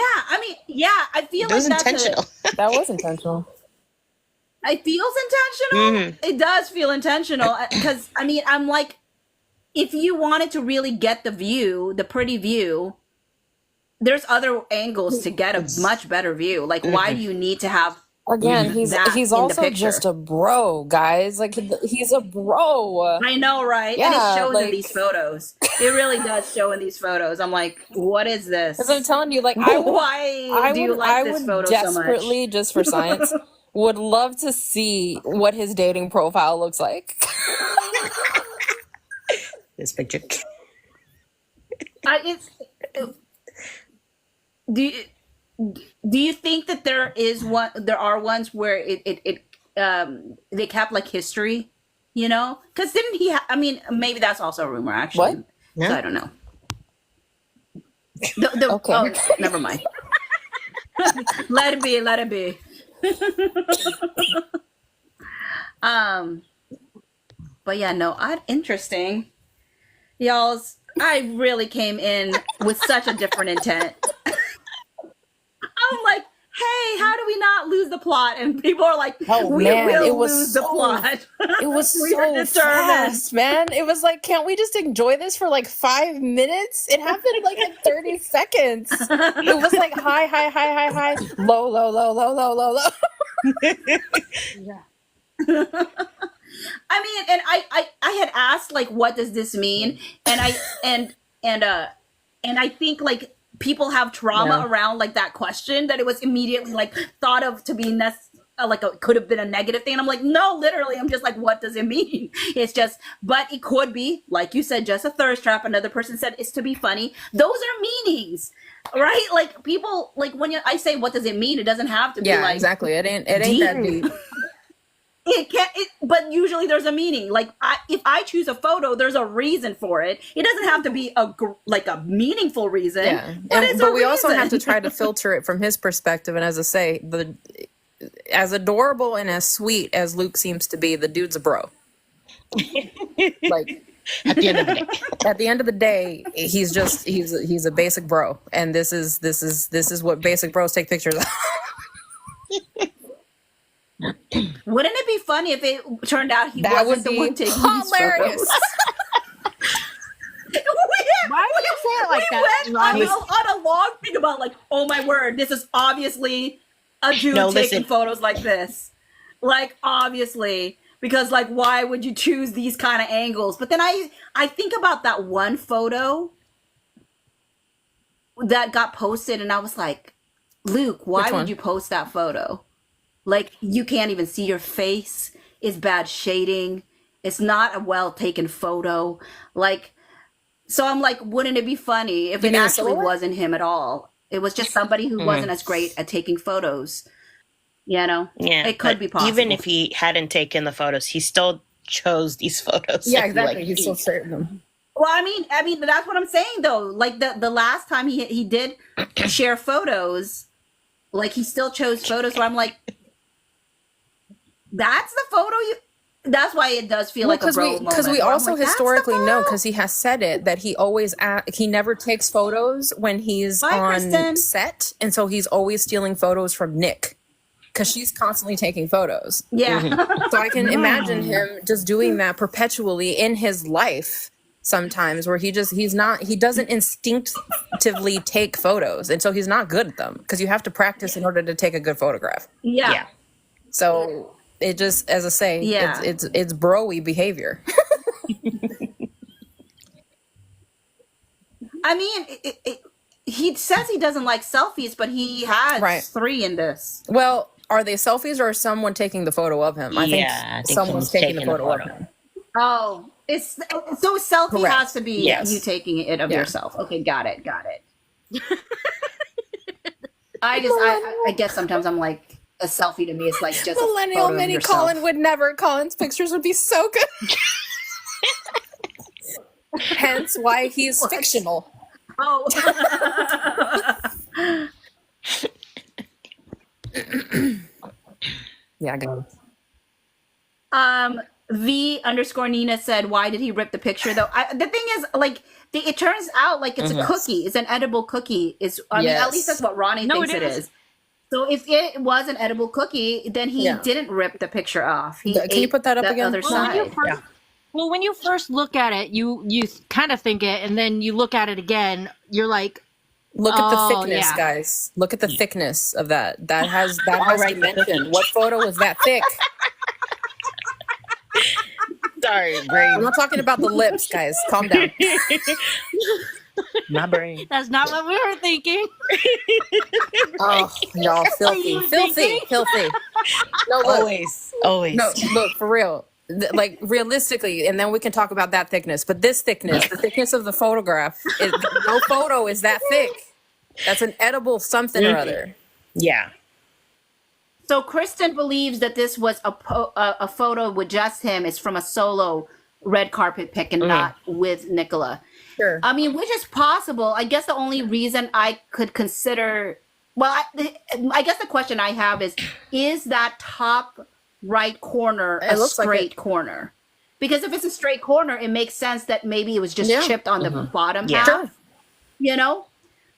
yeah. I feel It was like that's intentional. That was intentional. It feels intentional. It does feel intentional because I'm like, if you wanted to really get the view, the pretty view, there's other angles to get a much better view. Like, why do you need to have Again, that he's in the also picture? just a bro, guys. Like he's a bro. I know, right? Yeah, And it shows in like- these photos. It really does show in these photos. I'm like, what is this? As I'm telling you, like I Why do you like this photo so much? desperately, just for science, would love to see what his dating profile looks like. This picture. Do you think that there are ones where they kept like history, because didn't he maybe that's also a rumor actually. What? No. So I don't know. Okay. Oh, never mind. Let it be. But yeah, no, interesting. Y'all's, I really came in with such a different intent. I'm like, hey, how do we not lose the plot? And people are like, we man, will it was lose the so- plot. It was We are so determined. fast, man. It was like, can't we just enjoy this for like 5 minutes? It happened like in 30 seconds. It was like high, low, low, low, low, low, low, low. And I had asked, like, what does this mean? And I think, like, people have trauma around, like, that question, that it was immediately, like, thought of to be could have been a negative thing. And I'm like, no, literally, I'm just like, what does it mean? It's just, but it could be, like you said, just a thirst trap. Another person said it's to be funny. Those are meanings, right? Like, people, like, I say, what does it mean? It doesn't have to be Yeah, like, exactly. It ain't that deep. it can't, but usually there's a meaning. Like, if I choose a photo, there's a reason for it. It doesn't have to be a meaningful reason. Yeah, but we also have to reason. try to filter it from his perspective. And as I say, as adorable and as sweet as Luke seems to be, the dude's a bro. Like At the end of the day. at the end of the day, he's a basic bro, and this is what basic bros take pictures of. Wouldn't it be funny if it turned out he That wasn't would the one be taking hilarious. these photos? Why would you say it like we that, went Ronnie? on a long thing about like, oh my word, this is obviously a dude No, taking listen. photos like this. Like, obviously. Because like, why would you choose these kind of angles? But then I think about that one photo that got posted and I was like, Luke, why Which one? would you post that photo? Like, you can't even see your face. It's bad shading. It's not a well taken photo. Like, so I'm like, wouldn't it be funny if You it mean the actually silhouette? wasn't him at all? It was just somebody who wasn't as great at taking photos. You know? Yeah, It could but be possible. even if he hadn't taken the photos, he still chose these photos. Yeah, I feel exactly. like He's still certain them. Well, I mean, that's what I'm saying though. Like the last time he did share photos, like he still chose photos where I'm like, that's the photo you. That's why it does feel like a bro moment. Because we where I'm also like, that's the historically know, photo? because he has said it, that he always he never takes photos when he's Bye, on Kristen. set, and so he's always stealing photos from Nick because she's constantly taking photos. Yeah. So I can imagine him just doing that perpetually in his life sometimes, where he doesn't instinctively take photos, and so he's not good at them because you have to practice in order to take a good photograph. Yeah. Yeah. So it just, as I say, Yeah. it's bro-y behavior. I mean, he says he doesn't like selfies, but he has Right. 3 in this. Well, are they selfies or is someone taking the photo of him? I think Yeah, I think someone's someone's taking the taking the photo of photo. him. Oh, it's so selfie Correct. has to be Yes. you taking it of Yeah. yourself. Okay, got it. I guess sometimes I'm like, a selfie to me is like just Millennial a photo of mini yourself. Colin would never. Colin's pictures would be so good. Hence why he's fictional. Oh. Yeah, go. V_Nina said, why did he rip the picture though? The thing is, like, it turns out like it's a cookie. It's an edible cookie. I mean, at least that's what Ronnie thinks it is. So if it was an edible cookie, then he didn't rip the picture off. He Can you put that up the again? other Well, when you side. first, well, when you first look at it, you kind of think it, and then you look at it again, you're like, Look at the Oh, thickness, yeah. guys. Look at the thickness of that. That has right, dimension. What photo is that thick? Sorry, I'm brain. not talking about the lips, guys. Calm down. My brain. that's not what we were thinking. Oh, y'all, filthy. No, look. Always. No, look, for real. Like, realistically, and then we can talk about that thickness. But this thickness, the thickness of the photograph, no photo is that thick. That's an edible something or other. Yeah. So Kristen believes that this was a photo with just him. It's from a solo red carpet pic and not with Nicola. Sure. I mean, which is possible. I guess the only reason I could consider, well, I guess the question I have is that top right corner a looks like straight it. corner? Because if it's a straight corner, it makes sense that maybe it was just Yeah. chipped on the bottom Yeah. half, Sure. you know?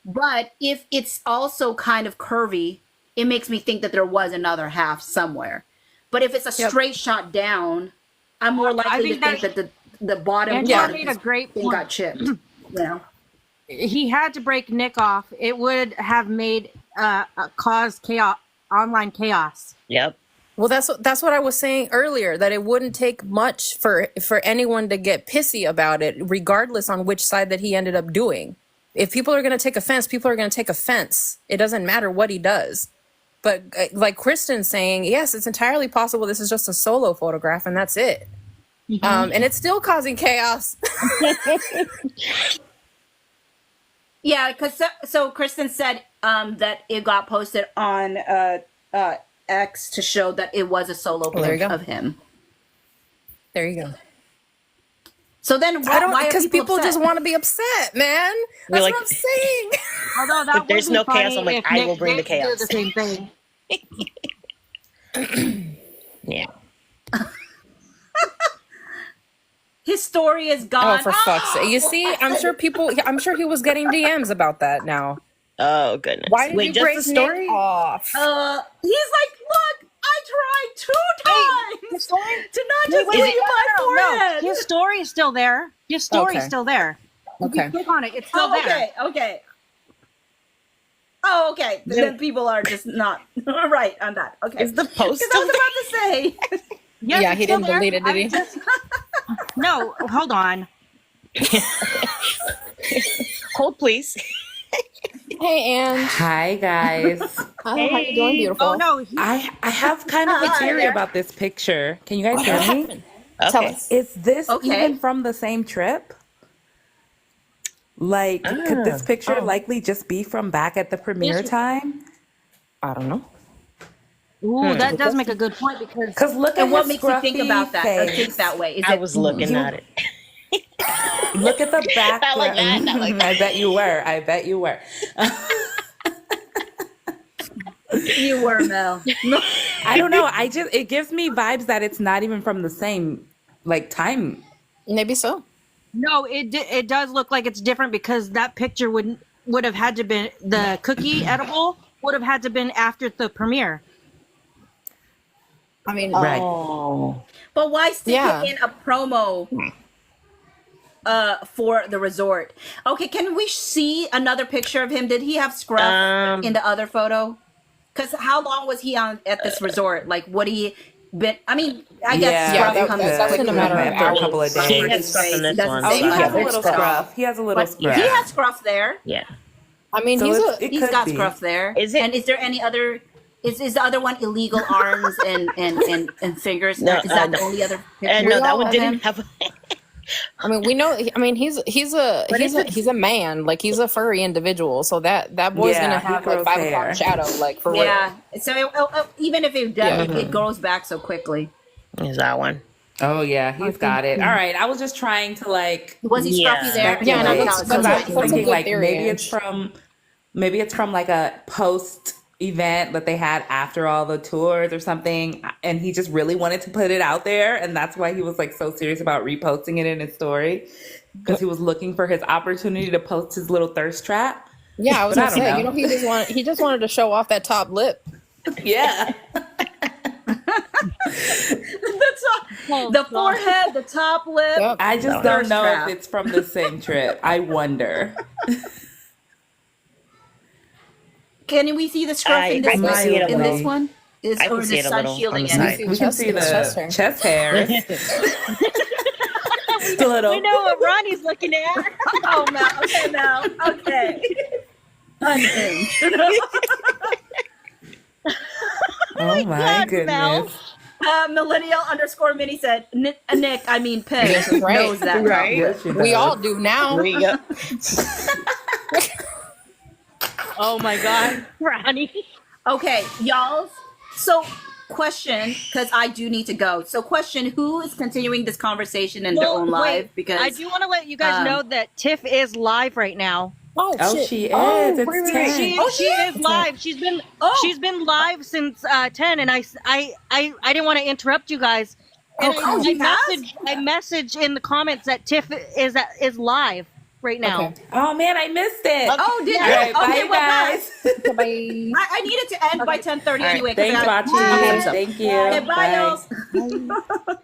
But if it's also kind of curvy, it makes me think that there was another half somewhere. But if it's a straight shot down, I'm more likely to think that the bottom Angela part of made a this great thing point. got chipped. You know? He had to break Nick off. It would have made caused chaos, online chaos. Yep. Well, that's what I was saying earlier, that it wouldn't take much for anyone to get pissy about it, regardless on which side that he ended up doing. If people are going to take offense, people are going to take offense. It doesn't matter what he does. But like Kristen's saying, yes, it's entirely possible this is just a solo photograph and that's it. And it's still causing chaos. Yeah, because so Kristen said that it got posted on X to show that it was a solo Well, there you pic go. of him. There you go. So then I don't, why are because people upset? just want to be upset, man. That's like- what I'm saying. Although that If there's would be no chaos, funny I'm like, if I Nick will bring the did do chaos. the same thing. Yeah. His story is Oh, gone. for fuck's sake. You see, I'm sure he was getting DMs about that now. Oh goodness. Why did Wait, you just break the story? Nick off? He's like, look, I tried 2 times His story. to not just Wait, see my no. forehead. His story is still there. His story is Okay. still there. If Okay. you click on it, it's still Oh, there. okay, okay. Oh, okay. Then people are just not right on that. Okay. Is the post Because I was about to say. Yes, Yeah, it's he still didn't there. delete it, did he? No, hold on. Hold, please. Hey, Anne. Hi guys. Hi, how you doing, beautiful? Oh no, I have kind of a Hi theory there. about this picture. Can you guys What hear me? happened? Tell Okay. us. Is this Okay. even from the same trip? Like, could this picture likely just be from back at the premiere time? I don't know. ooh, that does make a good point because Because look at And what his makes you think scruffy about that or think face. that way? Is I it was looking at it. Look at the background. like that, not like I bet you were. I bet you were. you were, Mel? I don't know. It gives me vibes that it's not even from the same like time. Maybe so. no, it does look like it's different because that picture would have had to been the cookie edible would have had to been after the premiere. I mean, Right. Oh. But why stick Yeah. it in a promo for the resort? Okay, can we see another picture of him? Did he have scruff in the other photo? Because how long was he on at this resort? Like, would he been? I mean, I guess Yeah, scruff that- comes that's in a matter of after a hours. couple of He days. had stuff in this Doesn't one. Oh, say he much. has a there's little stuff. scruff. He has a little But scruff. he has scruff there. Yeah. I mean, So he's it He's could got be. scruff there. Is it- And is there any other? Is the other one illegal arms and fingers? No, Is that the no. only other picture? And no, We that all one of didn't him? have. I mean, we know. I mean, he's a man. Like he's a furry individual. So that boy's Yeah, gonna he have like grows 5 hair. o'clock shadow. Like for Yeah. So even if it does, Yeah. it goes back so quickly. Is that one? Oh yeah, he's got it. All right, I was just trying to like Was he Yeah. scruffy there? Yeah, no, speculate that's- because I was that's a thinking good like theory, maybe Ange. it's from like a post event that they had after all the tours or something, and he just really wanted to put it out there, and that's why he was like so serious about reposting it in his story because he was looking for his opportunity to post his little thirst trap. Yeah, I was But I gonna say, don't you know. know, he just wanted to show off that top lip. Yeah. The forehead, the top lip. Yep. I just don't Thirst know trap. if it's from the same trip. I wonder. Can we see the scruff in I this can one? see it a In this little. one? I can Or is see the it a sun little shielding on the it? side. We can see the hair. chest hairs. Just a little. We know what Ronnie's looking at. Oh, Mel. Okay, Mel. Okay. Unhinged. Oh my God, Mel. goodness. Millennial_mini said, Nick, I mean, Peg Yes, right. knows that. Right. Yes, she We does. all do now. There you go. Oh my God, Ronnie. Okay, y'all. So, question, because I do need to go. So, question, who is continuing this conversation in their own live? Because I do want to let you guys know that Tiff is live right now. Oh, Oh, shit. she is. Oh, It's wait, wait, 10. wait. She is live. She's been live since 10, and I didn't want to interrupt you guys. And I message in the comments that Tiff is live right now. Okay. Oh man, I missed it. Oh, did you? All right, Okay, bye well, guys. Bye. I needed to end by 10:30 right. anyway. 'cause Thanks, I got Bachi. stuff. Thank you. Okay, bye, Bye. y'all.